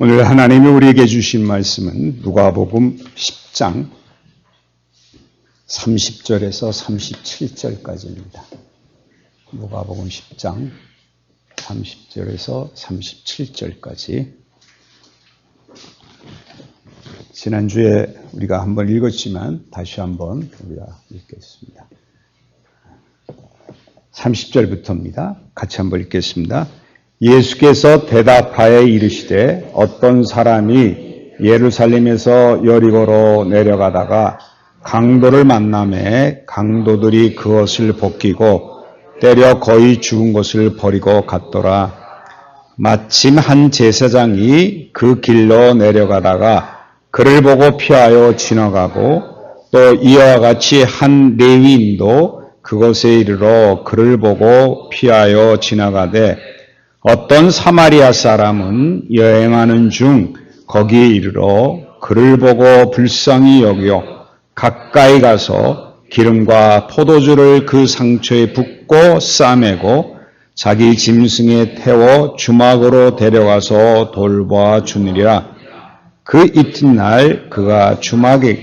오늘 하나님이 우리에게 주신 말씀은 누가복음 10장 30절에서 37절까지입니다. 누가복음 10장 30절에서 37절까지. 지난주에 우리가 한번 읽었지만 다시 한번 우리가 읽겠습니다. 30절부터입니다. 같이 한번 읽겠습니다. 예수께서 대답하여 이르시되 어떤 사람이 예루살렘에서 여리고로 내려가다가 강도를 만나매 강도들이 그것을 벗기고 때려 거의 죽은 것을 버리고 갔더라. 마침 한 제사장이 그 길로 내려가다가 그를 보고 피하여 지나가고 또 이와 같이 한 레위인도 그곳에 이르러 그를 보고 피하여 지나가되 어떤 사마리아 사람은 여행하는 중 거기에 이르러 그를 보고 불쌍히 여겨 가까이 가서 기름과 포도주를 그 상처에 붓고 싸매고 자기 짐승에 태워 주막으로 데려가서 돌보아 주느니라. 그 이튿날 그가 주막에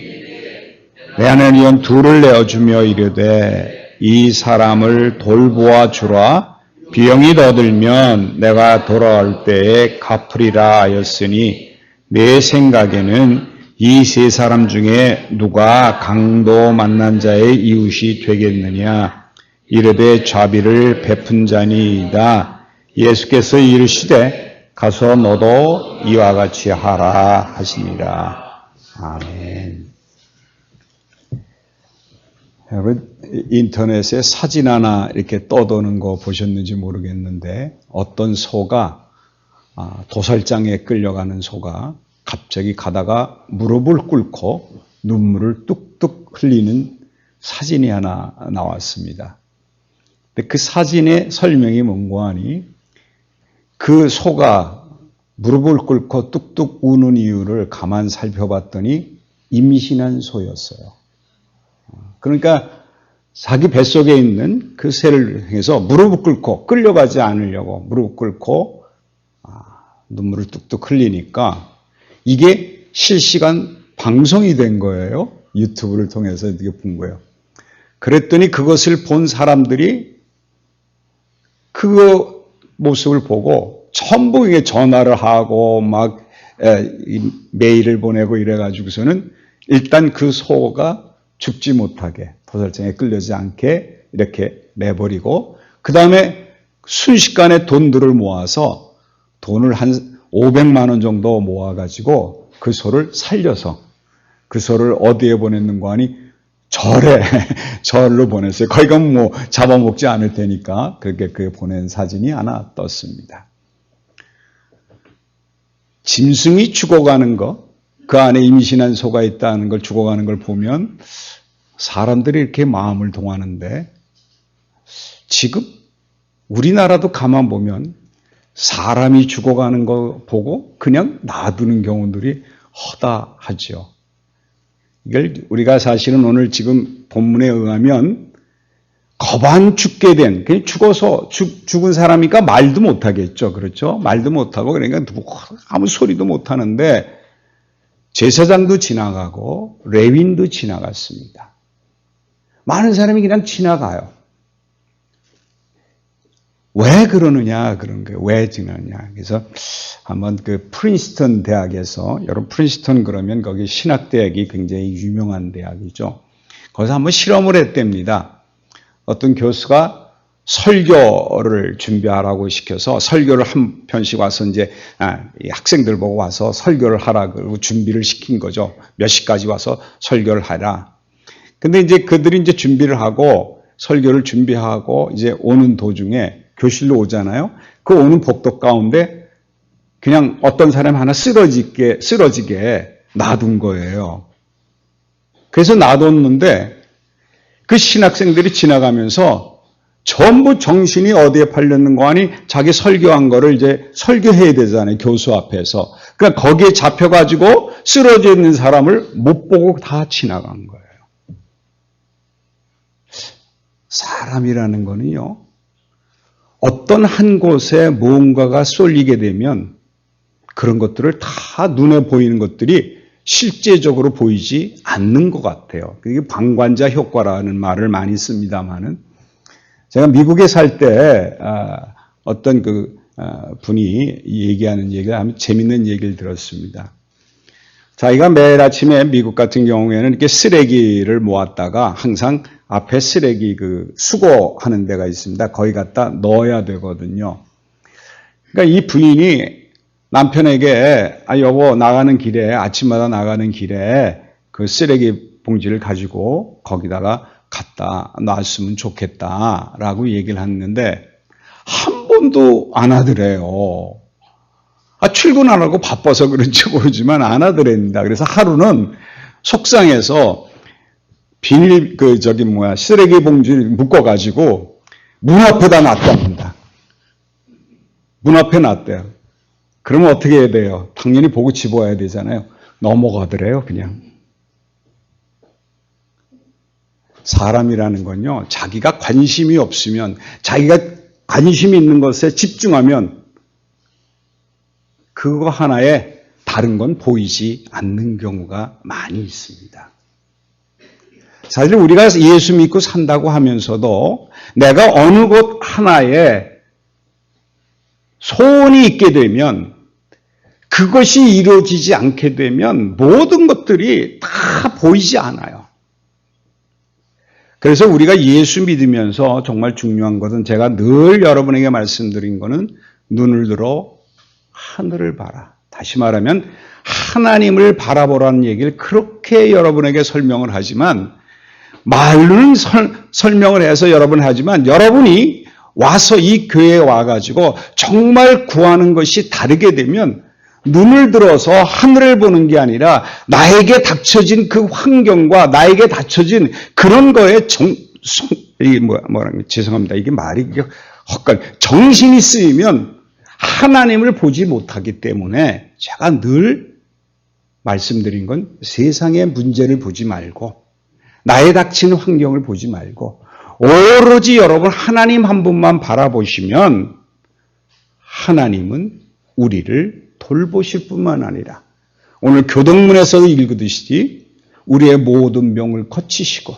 내 아내는 둘을 내어주며 이르되 이 사람을 돌보아 주라. 비용이 더 들면 내가 돌아올 때에 갚으리라 하였으니 내 생각에는 이 세 사람 중에 누가 강도 만난 자의 이웃이 되겠느냐. 이르되 자비를 베푼 자니이다. 예수께서 이르시되 가서 너도 이와 같이 하라 하시니라. 아멘. 여러분 인터넷에 사진 하나 이렇게 떠도는 거 보셨는지 모르겠는데 어떤 소가 도살장에 끌려가는 소가 갑자기 가다가 무릎을 꿇고 눈물을 뚝뚝 흘리는 사진이 하나 나왔습니다. 근데 그 사진의 설명이 뭔가 하니 그 소가 무릎을 꿇고 뚝뚝 우는 이유를 가만 살펴봤더니 임신한 소였어요. 그러니까 자기 뱃속에 있는 그 새를 향해서 무릎을 꿇고 끌려가지 않으려고 무릎 꿇고 눈물을 뚝뚝 흘리니까 이게 실시간 방송이 된 거예요. 유튜브를 통해서 이렇게 본 거예요. 그랬더니 그것을 본 사람들이 그 모습을 보고 전부 이게 전화를 하고 막 메일을 보내고 이래가지고서는 일단 그 소가 죽지 못하게 도살장에 끌려지 않게 이렇게 내버리고 그 다음에 순식간에 돈들을 모아서 돈을 한 500만 원 정도 모아가지고 그 소를 살려서 그 소를 어디에 보냈는가 하니 절로 보냈어요. 거기 가면 뭐 잡아먹지 않을 테니까 그렇게 그 보낸 사진이 하나 떴습니다. 짐승이 죽어가는 거, 그 안에 임신한 소가 있다는 걸 죽어가는 걸 보면 사람들이 이렇게 마음을 동하는데 지금 우리나라도 가만 보면 사람이 죽어가는 거 보고 그냥 놔두는 경우들이 허다하죠. 이걸 우리가 사실은 오늘 지금 본문에 의하면 거반 죽게 된, 그냥 죽어서 죽은 사람이니까 말도 못하겠죠. 그렇죠? 말도 못하고 그러니까 아무 소리도 못하는데 제사장도 지나가고 레위인도 지나갔습니다. 많은 사람이 그냥 지나가요. 왜 그러느냐 그런 거예요. 왜 지나느냐. 그래서 한번 그 프린스턴 대학에서 여러분 프린스턴 그러면 거기 신학대학이 굉장히 유명한 대학이죠. 거기서 한번 실험을 했답니다. 어떤 교수가 설교를 준비하라고 시켜서 설교를 한 편씩 와서 이제 학생들 보고 와서 설교를 하라고 준비를 시킨 거죠. 몇 시까지 와서 설교를 하라. 근데 이제 그들이 이제 준비를 하고 설교를 준비하고 이제 오는 도중에 교실로 오잖아요. 그 오는 복도 가운데 그냥 어떤 사람 하나 쓰러지게 놔둔 거예요. 그래서 놔뒀는데 그 신학생들이 지나가면서 전부 정신이 어디에 팔렸는가 하니 자기 설교한 거를 이제 설교해야 되잖아요. 교수 앞에서. 그러니까 거기에 잡혀가지고 쓰러져 있는 사람을 못 보고 다 지나간 거예요. 사람이라는 거는요. 어떤 한 곳에 무언가가 쏠리게 되면 그런 것들을 다 눈에 보이는 것들이 실제적으로 보이지 않는 것 같아요. 그게 방관자 효과라는 말을 많이 씁니다만은 제가 미국에 살 때 어떤 분이 얘기하는 얘기를 하면 재밌는 얘기를 들었습니다. 자기가 매일 아침에 미국 같은 경우에는 이렇게 쓰레기를 모았다가 항상 앞에 쓰레기 수거하는 데가 있습니다. 거기 갖다 넣어야 되거든요. 그러니까 이 부인이 남편에게 여보 나가는 길에 아침마다 나가는 길에 그 쓰레기 봉지를 가지고 거기다가 갖다 놨으면 좋겠다라고 얘기를 했는데 한 번도 안 하더래요. 출근 안 하고 바빠서 그런지 모르지만 안 하더랍니다. 그래서 하루는 속상해서 쓰레기 봉지를 묶어가지고 문 앞에다 놨답니다. 문 앞에 놨대요. 그러면 어떻게 해야 돼요? 당연히 보고 집어야 되잖아요. 넘어가더래요, 그냥. 사람이라는 건요, 자기가 관심이 없으면, 자기가 관심이 있는 것에 집중하면 그거 하나에 다른 건 보이지 않는 경우가 많이 있습니다. 사실 우리가 예수 믿고 산다고 하면서도 내가 어느 곳 하나에 소원이 있게 되면 그것이 이루어지지 않게 되면 모든 것들이 다 보이지 않아요. 그래서 우리가 예수 믿으면서 정말 중요한 것은 제가 늘 여러분에게 말씀드린 것은 눈을 들어 하늘을 봐라. 다시 말하면 하나님을 바라보라는 얘기를 그렇게 여러분에게 설명을 하지만 말로는 설명을 해서 여러분 하지만 여러분이 와서 이 교회에 와가지고 정말 구하는 것이 다르게 되면 눈을 들어서 하늘을 보는 게 아니라 나에게 닥쳐진 그 환경과 나에게 닥쳐진 그런 거에 죄송합니다. 이게 말이 헛갈 정신이 쓰이면 하나님을 보지 못하기 때문에 제가 늘 말씀드린 건 세상의 문제를 보지 말고 나에 닥치는 환경을 보지 말고 오로지 여러분 하나님 한 분만 바라보시면 하나님은 우리를 돌보실 뿐만 아니라 오늘 교동문에서도 읽으듯이 우리의 모든 병을 고치시고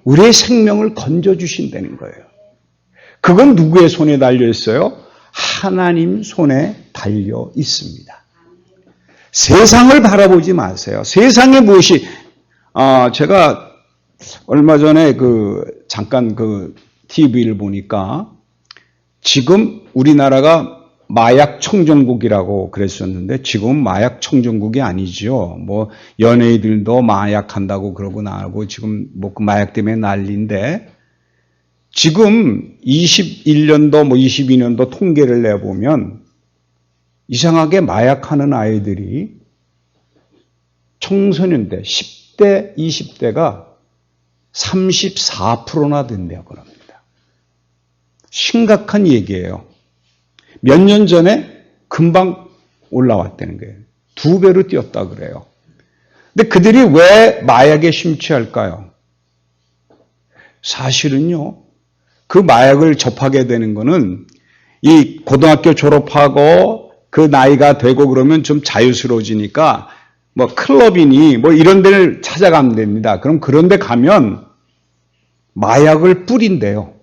우리의 생명을 건져주신다는 거예요. 그건 누구의 손에 달려 있어요? 하나님 손에 달려 있습니다. 세상을 바라보지 마세요. 세상에 무엇이 제가 얼마 전에 잠깐 TV를 보니까 지금 우리나라가 마약 청정국이라고 그랬었는데 지금 마약 청정국이 아니죠. 뭐 연예인들도 마약한다고 그러고 나하고 지금 뭐 마약 때문에 난리인데 지금 21년도 22년도 통계를 내보면 이상하게 마약하는 아이들이 청소년대 10대 20대가 34%나 된다고 그럽니다. 심각한 얘기예요. 몇 년 전에 금방 올라왔다는 거예요. 2배로 뛰었다 그래요. 근데 그들이 왜 마약에 심취할까요? 사실은요, 그 마약을 접하게 되는 거는 이 고등학교 졸업하고 그 나이가 되고 그러면 좀 자유스러워지니까 뭐 클럽이니 뭐 이런 데를 찾아가면 됩니다. 그럼 그런 데 가면 마약을 뿌린대요.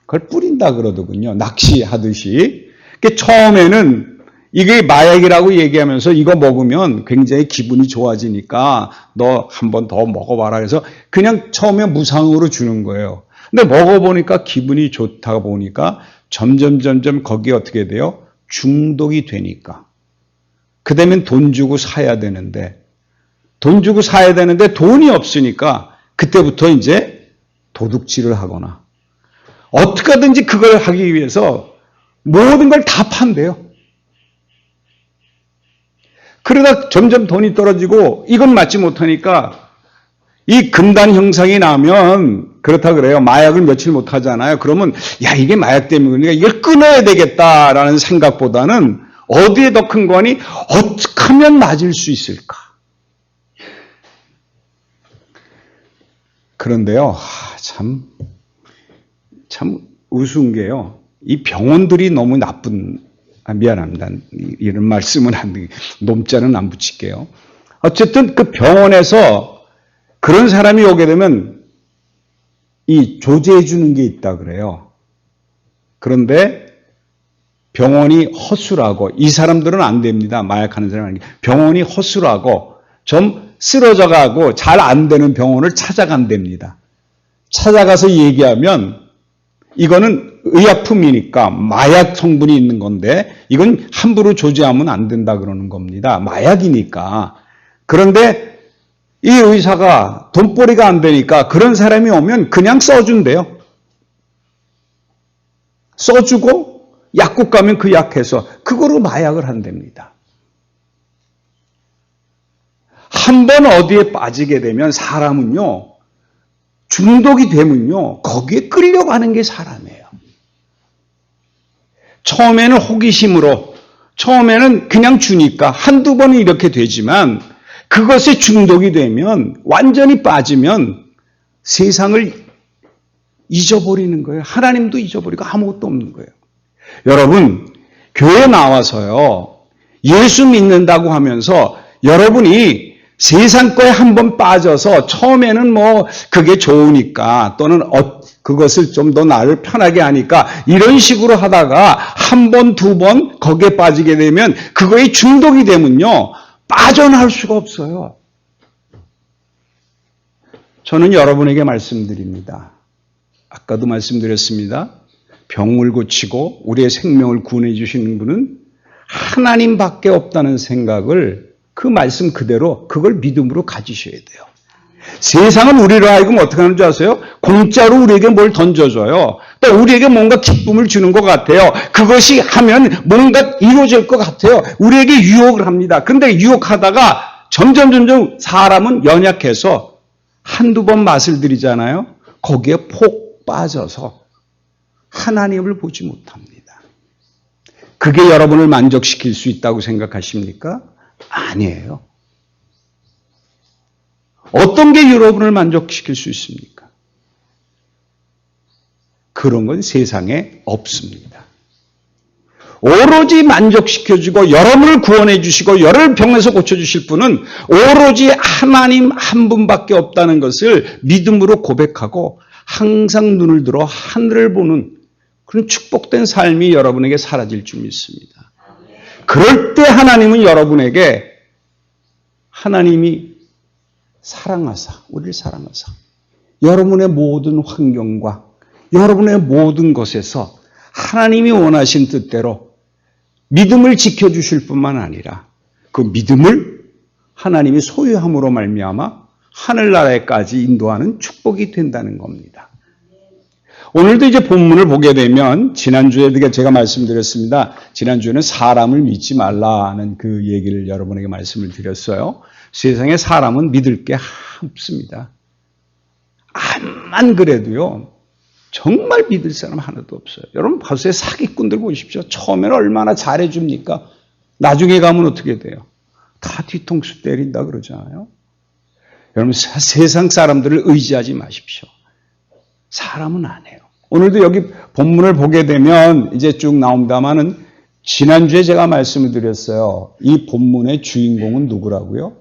그걸 뿌린다 그러더군요. 낚시하듯이. 처음에는 이게 마약이라고 얘기하면서 이거 먹으면 굉장히 기분이 좋아지니까 너 한 번 더 먹어봐라. 그래서 그냥 처음에 무상으로 주는 거예요. 근데 먹어보니까 기분이 좋다 보니까 점점 거기에 어떻게 돼요? 중독이 되니까. 그 다음엔 돈 주고 사야 되는데 돈이 없으니까 그때부터 이제 도둑질을 하거나 어떻게 하든지 그걸 하기 위해서 모든 걸 다 판대요. 그러다 점점 돈이 떨어지고 이건 맞지 못하니까 이 금단 형상이 나면 그렇다 그래요. 마약을 며칠 못 하잖아요. 그러면 야 이게 마약 때문이니까 이걸 끊어야 되겠다라는 생각보다는 어디에 더 큰 거니? 어떻게 하면 맞을 수 있을까? 그런데요, 참 우스운 게요. 이 병원들이 너무 나쁜 미안합니다. 이런 말씀은 안 돼. 놈자는 안 붙일게요. 어쨌든 그 병원에서 그런 사람이 오게 되면 이 조제해 주는 게 있다 그래요. 그런데 병원이 허술하고, 이 사람들은 안 됩니다. 마약하는 사람은. 병원이 허술하고 좀 쓰러져 가고 잘 안 되는 병원을 찾아간답니다. 찾아가서 얘기하면 이거는 의약품이니까 마약 성분이 있는 건데 이건 함부로 조제하면 안 된다 그러는 겁니다. 마약이니까. 그런데 이 의사가 돈벌이가 안 되니까 그런 사람이 오면 그냥 써준대요. 써주고 약국 가면 그 약해서 그거로 마약을 한답니다. 한 번 어디에 빠지게 되면 사람은요, 중독이 되면요, 거기에 끌려가는 게 사람이에요. 처음에는 호기심으로, 처음에는 그냥 주니까 한두 번은 이렇게 되지만 그것에 중독이 되면, 완전히 빠지면 세상을 잊어버리는 거예요. 하나님도 잊어버리고 아무것도 없는 거예요. 여러분, 교회 나와서요, 예수 믿는다고 하면서 여러분이 세상 거에 한번 빠져서 처음에는 뭐 그게 좋으니까 또는 그것을 좀 더 나를 편하게 하니까 이런 식으로 하다가 한 번, 두 번 거기에 빠지게 되면 그거에 중독이 되면요, 빠져나올 수가 없어요. 저는 여러분에게 말씀드립니다. 아까도 말씀드렸습니다. 병을 고치고 우리의 생명을 구원해 주시는 분은 하나님밖에 없다는 생각을, 그 말씀 그대로 그걸 믿음으로 가지셔야 돼요. 세상은 우리로 하여금 어떻게 하는 줄 아세요? 공짜로 우리에게 뭘 던져줘요. 또 우리에게 뭔가 기쁨을 주는 것 같아요. 그것이 하면 뭔가 이루어질 것 같아요. 우리에게 유혹을 합니다. 그런데 유혹하다가 점점 사람은 연약해서 한두 번 맛을 들이잖아요. 거기에 폭 빠져서 하나님을 보지 못합니다. 그게 여러분을 만족시킬 수 있다고 생각하십니까? 아니에요. 어떤 게 여러분을 만족시킬 수 있습니까? 그런 건 세상에 없습니다. 오로지 만족시켜주고 여러분을 구원해 주시고 여러분을 병에서 고쳐주실 분은 오로지 하나님 한 분밖에 없다는 것을 믿음으로 고백하고 항상 눈을 들어 하늘을 보는 그런 축복된 삶이 여러분에게 사라질 줄 믿습니다. 그럴 때 하나님은 여러분에게, 하나님이 사랑하사, 우리를 사랑하사 여러분의 모든 환경과 여러분의 모든 것에서 하나님이 원하신 뜻대로 믿음을 지켜주실 뿐만 아니라 그 믿음을 하나님이 소유함으로 말미암아 하늘나라에까지 인도하는 축복이 된다는 겁니다. 오늘도 이제 본문을 보게 되면, 지난주에 제가 말씀드렸습니다. 지난주에는 사람을 믿지 말라는 그 얘기를 여러분에게 말씀을 드렸어요. 세상에 사람은 믿을 게 없습니다. 암만 그래도요, 정말 믿을 사람 하나도 없어요. 여러분 벌써 사기꾼들 보십시오. 처음에는 얼마나 잘해줍니까? 나중에 가면 어떻게 돼요? 다 뒤통수 때린다 그러잖아요. 여러분 세상 사람들을 의지하지 마십시오. 사람은 안 해요. 오늘도 여기 본문을 보게 되면 이제 쭉 나옵니다만은, 지난주에 제가 말씀을 드렸어요. 이 본문의 주인공은 누구라고요?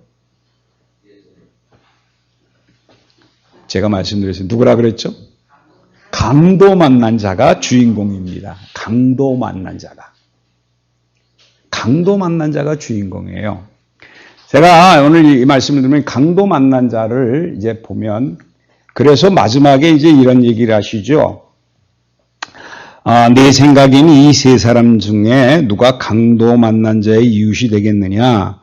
제가 말씀드렸어요. 누구라 그랬죠? 강도 만난 자가 주인공입니다. 강도 만난 자가. 강도 만난 자가 주인공이에요. 제가 오늘 이 말씀을 들으면 강도 만난 자를 이제 보면, 그래서 마지막에 이제 이런 얘기를 하시죠. 내 생각에는 이 세 사람 중에 누가 강도 만난 자의 이웃이 되겠느냐?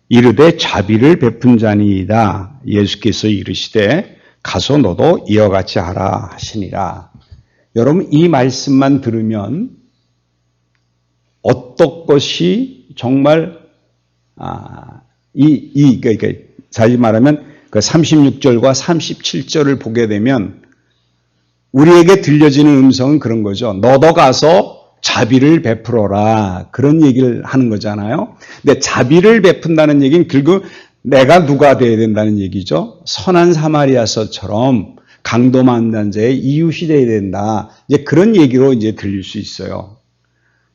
이르되 자비를 베푼 자니이다. 예수께서 이르시되 가서 너도 이와 같이 하라 하시니라. 여러분 이 말씀만 들으면 어떤 것이 정말 그러니까 자주 말하면 그 36절과 37절을 보게 되면 우리에게 들려지는 음성은 그런 거죠. 너도 가서 자비를 베풀어라. 그런 얘기를 하는 거잖아요. 근데 자비를 베푼다는 얘기는 결국 내가 누가 돼야 된다는 얘기죠. 선한 사마리아서처럼 강도 만난 자의 이웃이 돼야 된다. 이제 그런 얘기로 이제 들릴 수 있어요.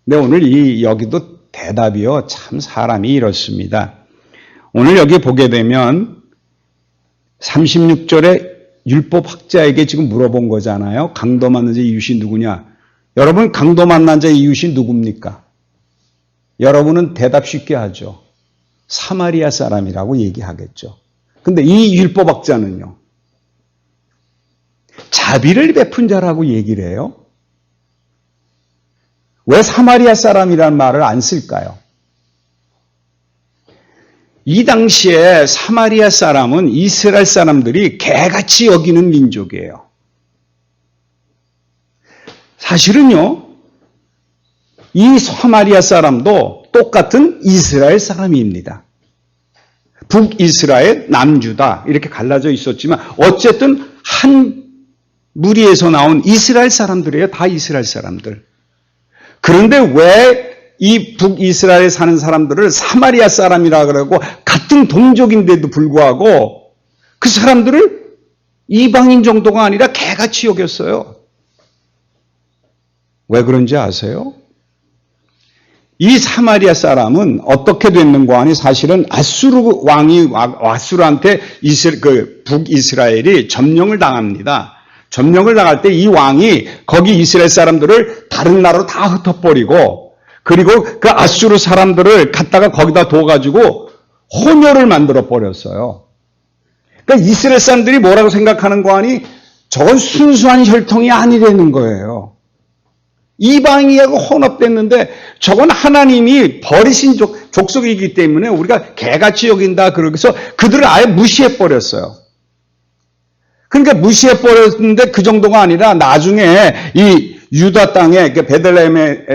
근데 오늘 여기도 대답이요. 참 사람이 이렇습니다. 오늘 여기 보게 되면 36절에 율법학자에게 지금 물어본 거잖아요. 강도 만난 자의 이웃이 누구냐? 여러분, 강도 만난 자의 이웃이 누굽니까? 여러분은 대답 쉽게 하죠. 사마리아 사람이라고 얘기하겠죠. 근데 이 율법학자는요, 자비를 베푼 자라고 얘기를 해요. 왜 사마리아 사람이라는 말을 안 쓸까요? 이 당시에 사마리아 사람은 이스라엘 사람들이 개같이 여기는 민족이에요. 사실은요, 이 사마리아 사람도 똑같은 이스라엘 사람입니다. 북이스라엘, 남유다 이렇게 갈라져 있었지만 어쨌든 한 무리에서 나온 이스라엘 사람들이에요. 다 이스라엘 사람들. 그런데 왜 이 북이스라엘에 사는 사람들을 사마리아 사람이라 그러고 같은 동족인데도 불구하고 그 사람들을 이방인 정도가 아니라 개같이 여겼어요. 왜 그런지 아세요? 이 사마리아 사람은 어떻게 됐는가 하니 사실은 아수르 왕이 아수르한테 북이스라엘이 점령을 당합니다. 점령을 당할 때 이 왕이 거기 이스라엘 사람들을 다른 나라로 다 흩어버리고 그리고 그 아수르 사람들을 갖다가 거기다 둬가지고 혼혈을 만들어 버렸어요. 그러니까 이스라엘 사람들이 뭐라고 생각하는 거 아니 저건 순수한 혈통이 아니라는 거예요. 이방인하고 혼합됐는데 저건 하나님이 버리신 족속이기 때문에 우리가 개같이 여긴다 그러면서 그들을 아예 무시해버렸어요. 그러니까 무시해버렸는데 그 정도가 아니라 나중에 이 유다 땅에 베들레헴에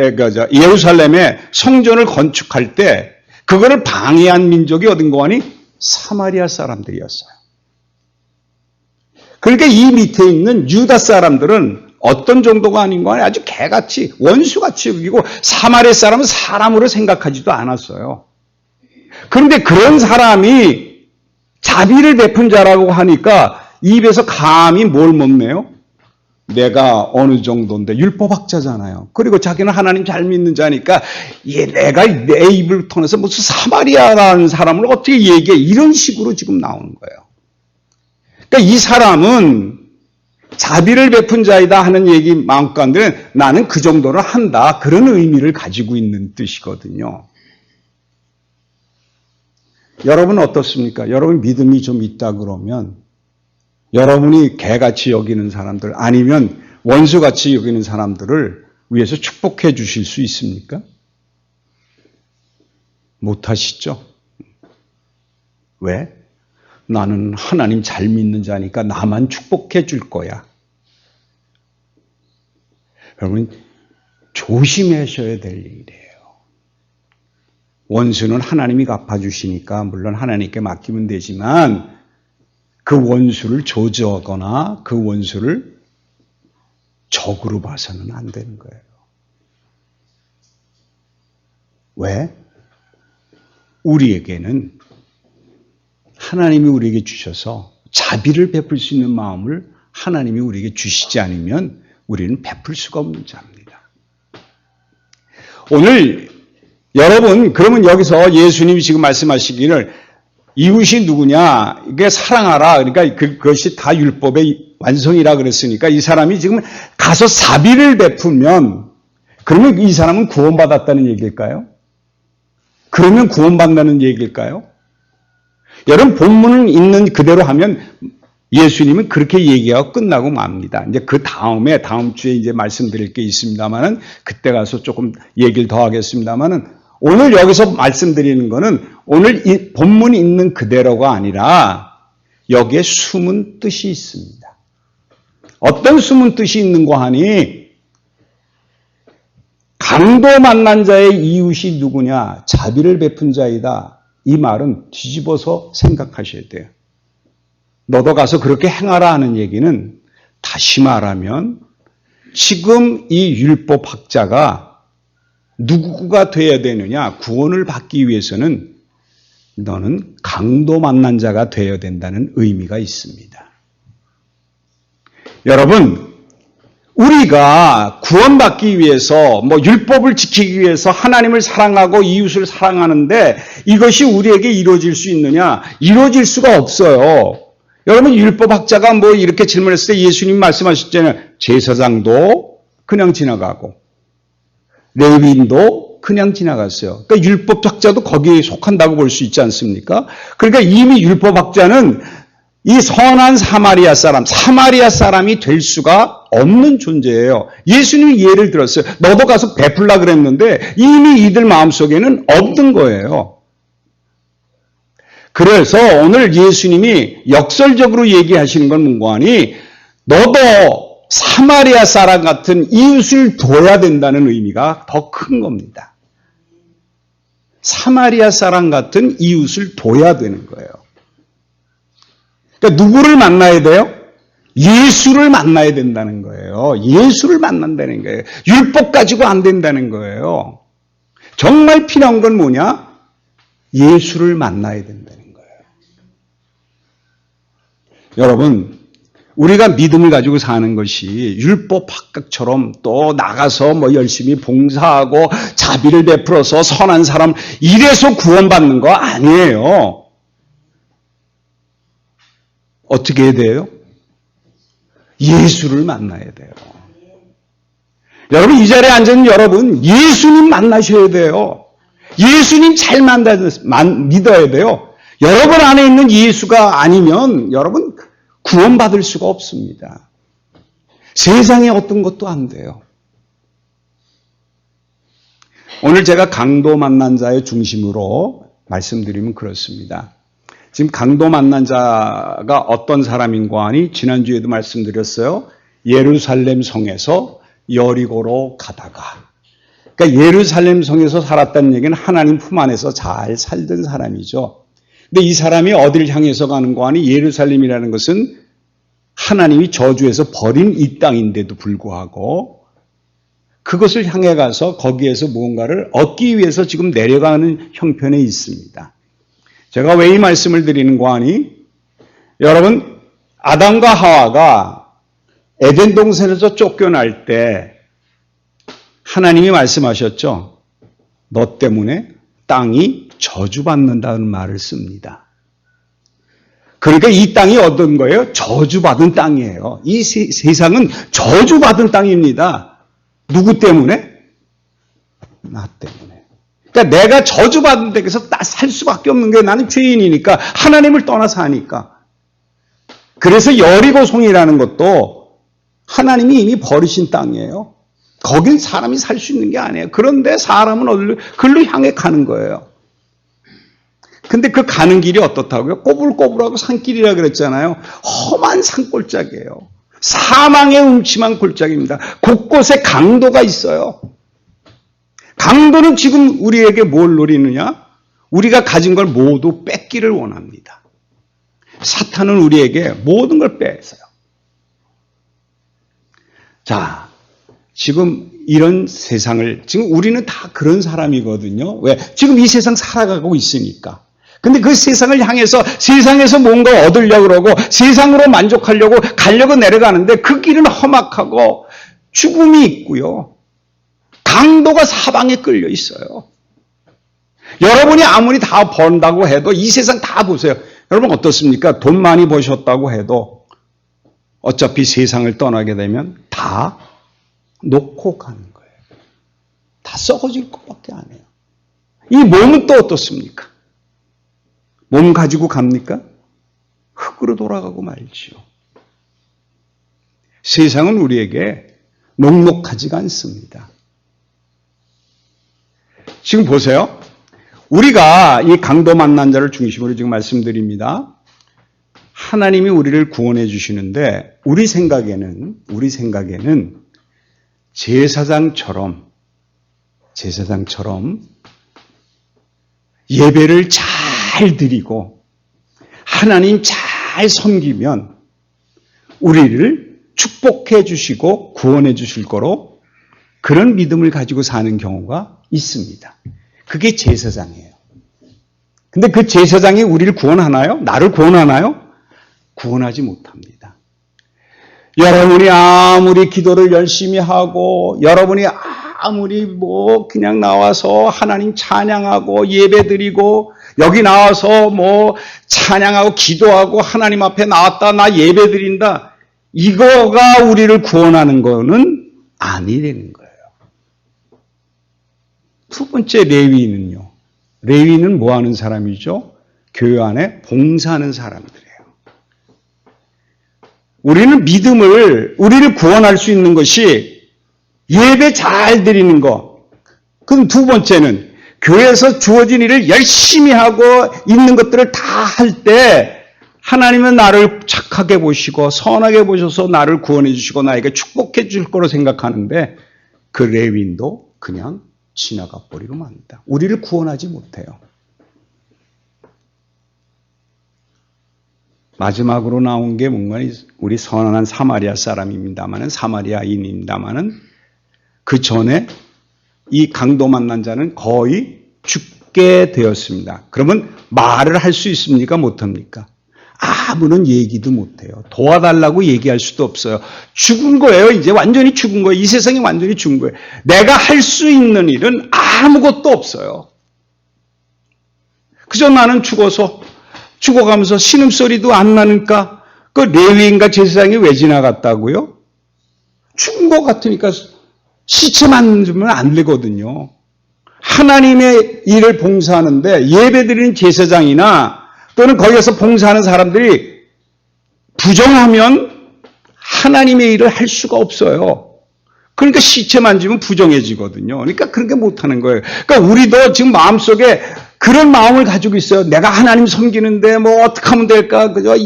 예루살렘에 성전을 건축할 때 그거를 방해한 민족이 어딘가 하니 사마리아 사람들이었어요. 그러니까 이 밑에 있는 유다 사람들은 어떤 정도가 아닌가 하니 아주 개같이 원수같이 여기고 사마리아 사람은 사람으로 생각하지도 않았어요. 그런데 그런 사람이 자비를 베푼 자라고 하니까 입에서 감히 뭘 못 내요? 내가 어느 정도인데 율법학자잖아요. 그리고 자기는 하나님 잘 믿는 자니까 내가 내 입을 통해서 무슨 사마리아라는 사람을 어떻게 얘기해? 이런 식으로 지금 나오는 거예요. 그러니까 이 사람은 자비를 베푼 자이다 하는 얘기 마음가운데는 나는 그 정도를 한다. 그런 의미를 가지고 있는 뜻이거든요. 여러분 어떻습니까? 여러분 믿음이 좀 있다 그러면 여러분이 개같이 여기는 사람들 아니면 원수같이 여기는 사람들을 위해서 축복해 주실 수 있습니까? 못하시죠? 왜? 나는 하나님 잘 믿는 자니까 나만 축복해 줄 거야. 여러분 조심하셔야 될 일이에요. 원수는 하나님이 갚아주시니까 물론 하나님께 맡기면 되지만 그 원수를 저주하거나 그 원수를 적으로 봐서는 안 되는 거예요. 왜? 우리에게는 하나님이 우리에게 주셔서 자비를 베풀 수 있는 마음을 하나님이 우리에게 주시지 않으면 우리는 베풀 수가 없는 자입니다. 오늘 여러분 그러면 여기서 예수님이 지금 말씀하시기를 이웃이 누구냐? 이게 사랑하라. 그러니까 그것이 다 율법의 완성이라 그랬으니까 이 사람이 지금 가서 자비를 베풀면 그러면 이 사람은 구원받았다는 얘기일까요? 그러면 구원받는다는 얘기일까요? 여러분 본문을 있는 그대로 하면 예수님은 그렇게 얘기하고 끝나고 맙니다. 이제 그 다음에 다음 주에 이제 말씀드릴 게 있습니다만은 그때 가서 조금 얘기를 더 하겠습니다만은 오늘 여기서 말씀드리는 거는 오늘 이 본문이 있는 그대로가 아니라 여기에 숨은 뜻이 있습니다. 어떤 숨은 뜻이 있는가 하니 강도 만난 자의 이웃이 누구냐? 자비를 베푼 자이다. 이 말은 뒤집어서 생각하셔야 돼요. 너도 가서 그렇게 행하라 하는 얘기는 다시 말하면 지금 이 율법학자가 누구가 돼야 되느냐? 구원을 받기 위해서는 너는 강도 만난 자가 되어야 된다는 의미가 있습니다. 여러분, 우리가 구원받기 위해서 율법을 지키기 위해서 하나님을 사랑하고 이웃을 사랑하는데 이것이 우리에게 이루어질 수 있느냐? 이루어질 수가 없어요. 여러분 율법학자가 이렇게 질문했을 때 예수님 말씀하셨잖아요. 제사장도 그냥 지나가고 레위인도 그냥 지나갔어요. 그러니까 율법학자도 거기에 속한다고 볼 수 있지 않습니까? 그러니까 이미 율법학자는 이 선한 사마리아 사람이 될 수가 없는 존재예요. 예수님이 예를 들었어요. 너도 가서 베풀라 그랬는데 이미 이들 마음속에는 없는 거예요. 그래서 오늘 예수님이 역설적으로 얘기하시는 건 뭔가하니 너도 사마리아 사람 같은 이웃을 둬야 된다는 의미가 더 큰 겁니다. 사마리아 사람 같은 이웃을 둬야 되는 거예요. 그러니까 누구를 만나야 돼요? 예수를 만나야 된다는 거예요. 예수를 만난다는 거예요. 율법 가지고 안 된다는 거예요. 정말 필요한 건 뭐냐? 예수를 만나야 된다는 거예요. 여러분, 우리가 믿음을 가지고 사는 것이 율법 합격처럼 또 나가서 열심히 봉사하고 자비를 베풀어서 선한 사람 이래서 구원받는 거 아니에요. 어떻게 해야 돼요? 예수를 만나야 돼요. 여러분 이 자리에 앉은 여러분 예수님 만나셔야 돼요. 예수님 잘 믿어야 돼요. 여러분 안에 있는 예수가 아니면 여러분 구원받을 수가 없습니다. 세상에 어떤 것도 안 돼요. 오늘 제가 강도 만난 자의 중심으로 말씀드리면 그렇습니다. 지금 강도 만난 자가 어떤 사람인가 하니 지난주에도 말씀드렸어요. 예루살렘 성에서 여리고로 가다가 그러니까 예루살렘 성에서 살았다는 얘기는 하나님 품 안에서 잘 살던 사람이죠. 근데 이 사람이 어디를 향해서 가는 거 하니 예루살렘이라는 것은 하나님이 저주해서 버린 이 땅인데도 불구하고 그것을 향해 가서 거기에서 무언가를 얻기 위해서 지금 내려가는 형편에 있습니다. 제가 왜 이 말씀을 드리는 거 하니 여러분 아담과 하와가 에덴 동산에서 쫓겨날 때 하나님이 말씀하셨죠. 너 때문에 땅이 저주받는다는 말을 씁니다. 그러니까 이 땅이 어떤 거예요? 저주받은 땅이에요. 이 세상은 저주받은 땅입니다. 누구 때문에? 나 때문에. 그러니까 내가 저주받은 데에서 살 수밖에 없는 게 나는 죄인이니까 하나님을 떠나서 하니까. 그래서 여리고성이라는 것도 하나님이 이미 버리신 땅이에요. 거긴 사람이 살 수 있는 게 아니에요. 그런데 사람은 어디로 글로 향해 가는 거예요. 근데 그 가는 길이 어떻다고요? 꼬불꼬불하고 산길이라 그랬잖아요. 험한 산골짜기예요. 사망의 음침한 골짜기입니다. 곳곳에 강도가 있어요. 강도는 지금 우리에게 뭘 노리느냐? 우리가 가진 걸 모두 뺏기를 원합니다. 사탄은 우리에게 모든 걸 뺏어요. 자, 지금 이런 세상을, 지금 우리는 다 그런 사람이거든요. 왜? 지금 이 세상 살아가고 있으니까. 근데 그 세상을 향해서 세상에서 뭔가 얻으려고 그러고 세상으로 만족하려고 가려고 내려가는데 그 길은 험악하고 죽음이 있고요. 강도가 사방에 끌려 있어요. 여러분이 아무리 다 번다고 해도 이 세상 다 보세요. 여러분 어떻습니까? 돈 많이 버셨다고 해도 어차피 세상을 떠나게 되면 다 놓고 가는 거예요. 다 썩어질 것밖에 안 해요. 이 몸은 또 어떻습니까? 몸 가지고 갑니까? 흙으로 돌아가고 말지요. 세상은 우리에게 녹록하지가 않습니다. 지금 보세요. 우리가 이 강도 만난 자를 중심으로 지금 말씀드립니다. 하나님이 우리를 구원해 주시는데 우리 생각에는 제사장처럼 예배를 잘 드리고 하나님 잘 섬기면 우리를 축복해 주시고 구원해 주실 거로 그런 믿음을 가지고 사는 경우가 있습니다. 그게 제사장이에요. 근데 그 제사장이 우리를 구원하나요? 나를 구원하나요? 구원하지 못합니다. 여러분이 아무리 기도를 열심히 하고 여러분이 아무리 그냥 나와서 하나님 찬양하고 예배드리고 여기 나와서 찬양하고 기도하고 하나님 앞에 나왔다 나 예배드린다 이거가 우리를 구원하는 거는 아니라는 거예요. 두 번째 레위인은요. 레위인은 뭐 하는 사람이죠? 교회 안에 봉사하는 사람들이에요. 우리는 우리를 구원할 수 있는 것이 예배 잘 드리는 거. 그럼 두 번째는 교회에서 주어진 일을 열심히 하고 있는 것들을 다 할 때 하나님은 나를 착하게 보시고 선하게 보셔서 나를 구원해 주시고 나에게 축복해 줄 거로 생각하는데 그 레위인도 그냥 지나가 버리고 맙니다. 우리를 구원하지 못해요. 마지막으로 나온 게 뭔가 우리 선한 사마리아 사람입니다마는 사마리아인입니다마는 그 전에 이 강도 만난 자는 거의 죽게 되었습니다. 그러면 말을 할 수 있습니까? 못합니까? 아무런 얘기도 못해요. 도와달라고 얘기할 수도 없어요. 죽은 거예요. 이제 완전히 죽은 거예요. 이 세상이 완전히 죽은 거예요. 내가 할 수 있는 일은 아무것도 없어요. 그저 나는 죽어가면서 신음소리도 안 나니까 그 레위인과 제사장이 왜 지나갔다고요? 죽은 것 같으니까 시체 만지면 안 되거든요. 하나님의 일을 봉사하는데 예배드리는 제사장이나 또는 거기에서 봉사하는 사람들이 부정하면 하나님의 일을 할 수가 없어요. 그러니까 시체 만지면 부정해지거든요. 그러니까 그렇게 못하는 거예요. 그러니까 우리도 지금 마음속에 그런 마음을 가지고 있어요. 내가 하나님 섬기는데 어떻게 하면 될까? 그저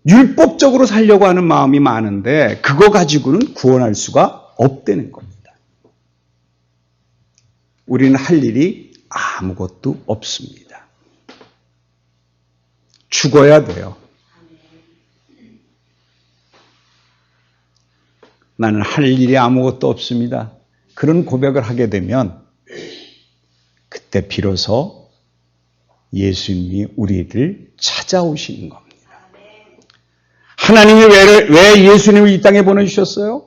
율법적으로 살려고 하는 마음이 많은데 그거 가지고는 구원할 수가 없다는 겁니다. 우리는 할 일이 아무것도 없습니다. 죽어야 돼요. 나는 할 일이 아무것도 없습니다. 그런 고백을 하게 되면 그때 비로소 예수님이 우리를 찾아오시는 겁니다. 하나님이 왜 예수님을 이 땅에 보내주셨어요?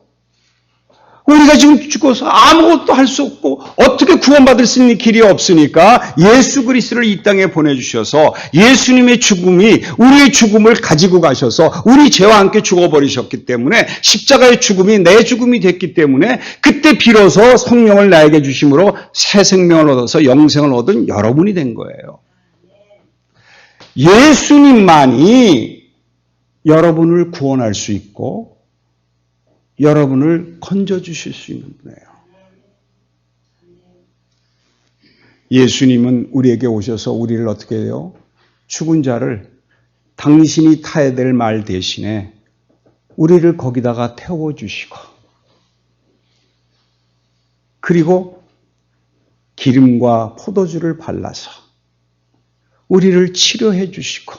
우리가 지금 죽어서 아무것도 할 수 없고 어떻게 구원받을 수 있는 길이 없으니까 예수 그리스도를 이 땅에 보내주셔서 예수님의 죽음이 우리의 죽음을 가지고 가셔서 우리 죄와 함께 죽어버리셨기 때문에 십자가의 죽음이 내 죽음이 됐기 때문에 그때 비로소 성령을 나에게 주심으로 새 생명을 얻어서 영생을 얻은 여러분이 된 거예요. 예수님만이 여러분을 구원할 수 있고 여러분을 건져주실 수 있는 분이에요. 예수님은 우리에게 오셔서 우리를 어떻게 해요? 죽은 자를 당신이 타야 될 말 대신에 우리를 거기다가 태워주시고 그리고 기름과 포도주를 발라서 우리를 치료해 주시고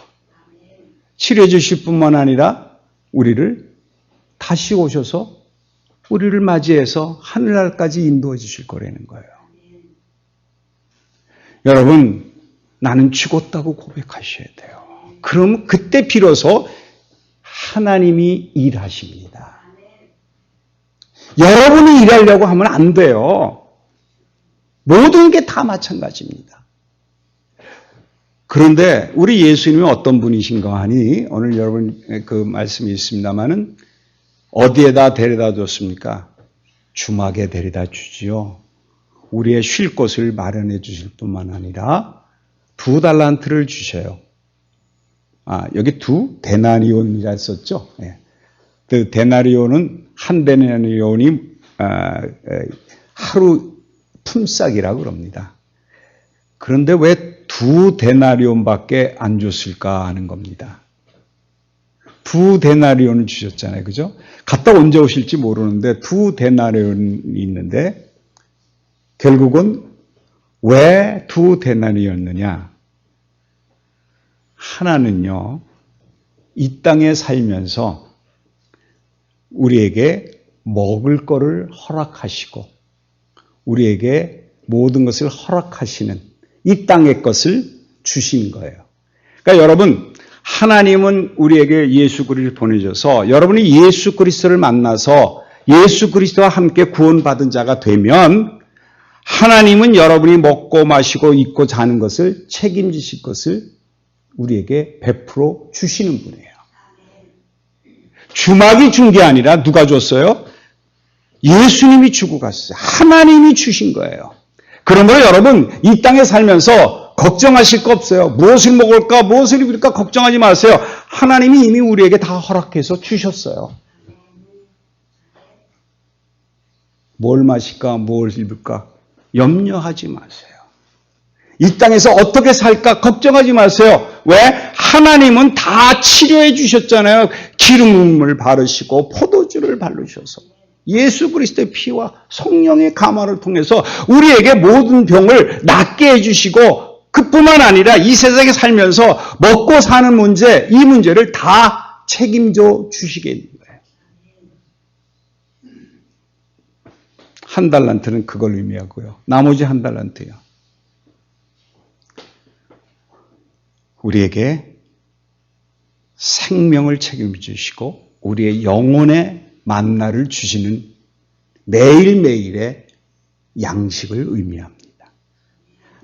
치료해 주실 뿐만 아니라 우리를 다시 오셔서 우리를 맞이해서 하늘나라까지 인도해 주실 거라는 거예요. 여러분, 나는 죽었다고 고백하셔야 돼요. 그럼 그때 비로소 하나님이 일하십니다. 여러분이 일하려고 하면 안 돼요. 모든 게 다 마찬가지입니다. 그런데 우리 예수님이 어떤 분이신가 하니 오늘 여러분 그 말씀이 있습니다마는 어디에다 데려다 줬습니까? 주막에 데려다 주지요. 우리의 쉴 곳을 마련해 주실 뿐만 아니라 2달란트를 주셔요. 여기 2데나리온이라 썼죠. 네. 그 데나리온은 한 데나리온이 하루 품삯이라고 그럽니다. 그런데 왜 2데나리온밖에 안 줬을까 하는 겁니다. 2데나리온을 주셨잖아요. 그죠? 갔다 언제 오실지 모르는데 2데나리온이 있는데 결국은 왜 2데나리온이었느냐? 하나는요, 이 땅에 살면서 우리에게 먹을 거를 허락하시고 우리에게 모든 것을 허락하시는 이 땅의 것을 주신 거예요. 그러니까 여러분, 하나님은 우리에게 예수 그리스도를 보내셔서 여러분이 예수 그리스도를 만나서 예수 그리스도와 함께 구원받은 자가 되면 하나님은 여러분이 먹고 마시고 입고 자는 것을 책임지실 것을 우리에게 베풀어 주시는 분이에요. 주막이 준 게 아니라 누가 줬어요? 예수님이 주고 갔어요. 하나님이 주신 거예요. 그러므로 여러분 이 땅에 살면서 걱정하실 거 없어요. 무엇을 먹을까 무엇을 입을까 걱정하지 마세요. 하나님이 이미 우리에게 다 허락해서 주셨어요. 뭘 마실까 뭘 입을까 염려하지 마세요. 이 땅에서 어떻게 살까 걱정하지 마세요. 왜? 하나님은 다 치료해 주셨잖아요. 기름을 바르시고 포도주를 바르셔서 예수 그리스도의 피와 성령의 감화를 통해서 우리에게 모든 병을 낫게 해주시고 그뿐만 아니라 이 세상에 살면서 먹고 사는 문제, 이 문제를 다 책임져 주시겠는 거예요. 한 달란트는 그걸 의미하고요. 나머지 한 달란트요. 우리에게 생명을 책임져 주시고 우리의 영혼의 만나를 주시는 매일매일의 양식을 의미합니다.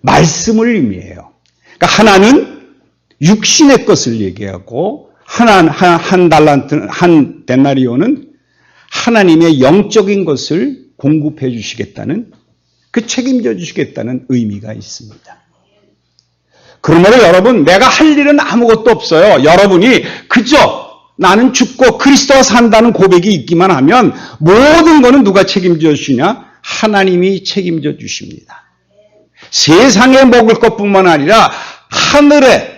말씀을 의미해요. 그러니까 하나는 육신의 것을 얘기하고 한 달란트, 한 데나리오는 하나님의 영적인 것을 공급해 주시겠다는 그 책임져 주시겠다는 의미가 있습니다. 그러므로 여러분 내가 할 일은 아무것도 없어요. 여러분이 그저 나는 죽고 그리스도와 산다는 고백이 있기만 하면 모든 것은 누가 책임져 주시냐? 하나님이 책임져 주십니다. 세상에 먹을 것뿐만 아니라 하늘에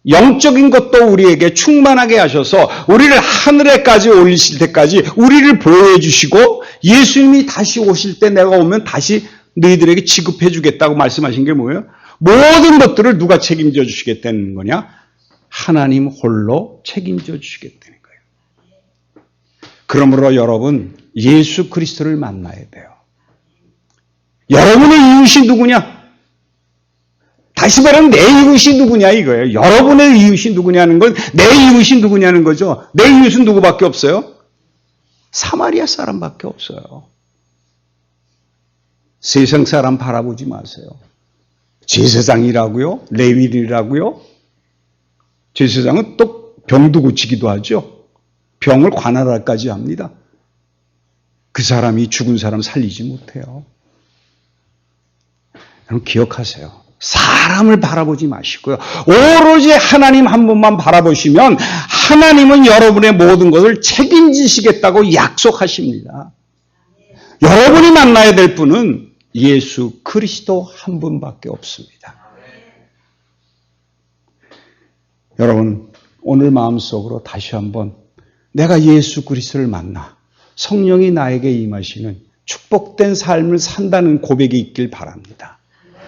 영적인 것도 우리에게 충만하게 하셔서 우리를 하늘에까지 올리실 때까지 우리를 보호해 주시고 예수님이 다시 오실 때 내가 오면 다시 너희들에게 지급해 주겠다고 말씀하신 게 뭐예요? 모든 것들을 누가 책임져 주시겠다는 거냐? 하나님 홀로 책임져 주시겠다는 거예요. 그러므로 여러분 예수 그리스도를 만나야 돼요. 여러분의 이웃이 누구냐? 다시 말하면 내 이웃이 누구냐 이거예요. 여러분의 이웃이 누구냐는 건 내 이웃이 누구냐는 거죠. 내 이웃은 누구밖에 없어요? 사마리아 사람밖에 없어요. 세상 사람 바라보지 마세요. 제사장이라고요? 레위인이라고요? 제사장은 또 병도 고치기도 하죠. 병을 관할까지 합니다. 그 사람이 죽은 사람 살리지 못해요. 여러분 기억하세요. 사람을 바라보지 마시고요. 오로지 하나님 한 분만 바라보시면 하나님은 여러분의 모든 것을 책임지시겠다고 약속하십니다. 여러분이 만나야 될 분은 예수 그리스도 한 분밖에 없습니다. 여러분 오늘 마음속으로 다시 한번 내가 예수 그리스도를 만나 성령이 나에게 임하시는 축복된 삶을 산다는 고백이 있길 바랍니다.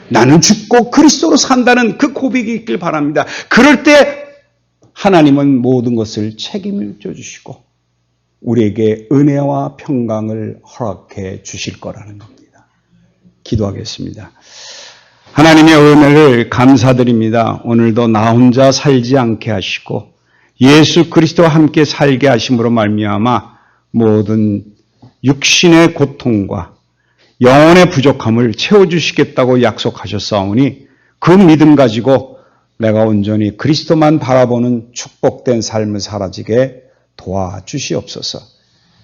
나는 죽고 그리스도로 산다는 그 고백이 있길 바랍니다. 그럴 때 하나님은 모든 것을 책임져 주시고 우리에게 은혜와 평강을 허락해 주실 거라는 겁니다. 기도하겠습니다. 하나님의 은혜를 감사드립니다. 오늘도 나 혼자 살지 않게 하시고 예수 그리스도와 함께 살게 하심으로 말미암아 모든 육신의 고통과 영혼의 부족함을 채워주시겠다고 약속하셨사오니 그 믿음 가지고 내가 온전히 그리스도만 바라보는 축복된 삶을 살아지게 도와주시옵소서.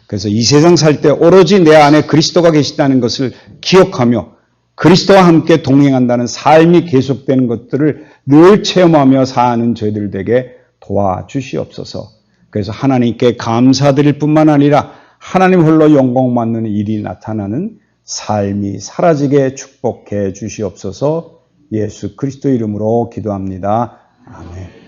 그래서 이 세상 살 때 오로지 내 안에 그리스도가 계시다는 것을 기억하며 그리스도와 함께 동행한다는 삶이 계속되는 것들을 늘 체험하며 사는 저희들 되게 도와주시옵소서. 그래서 하나님께 감사드릴 뿐만 아니라 하나님 홀로 영광받는 일이 나타나는 삶이 사라지게 축복해 주시옵소서. 예수 그리스도 이름으로 기도합니다. 아멘.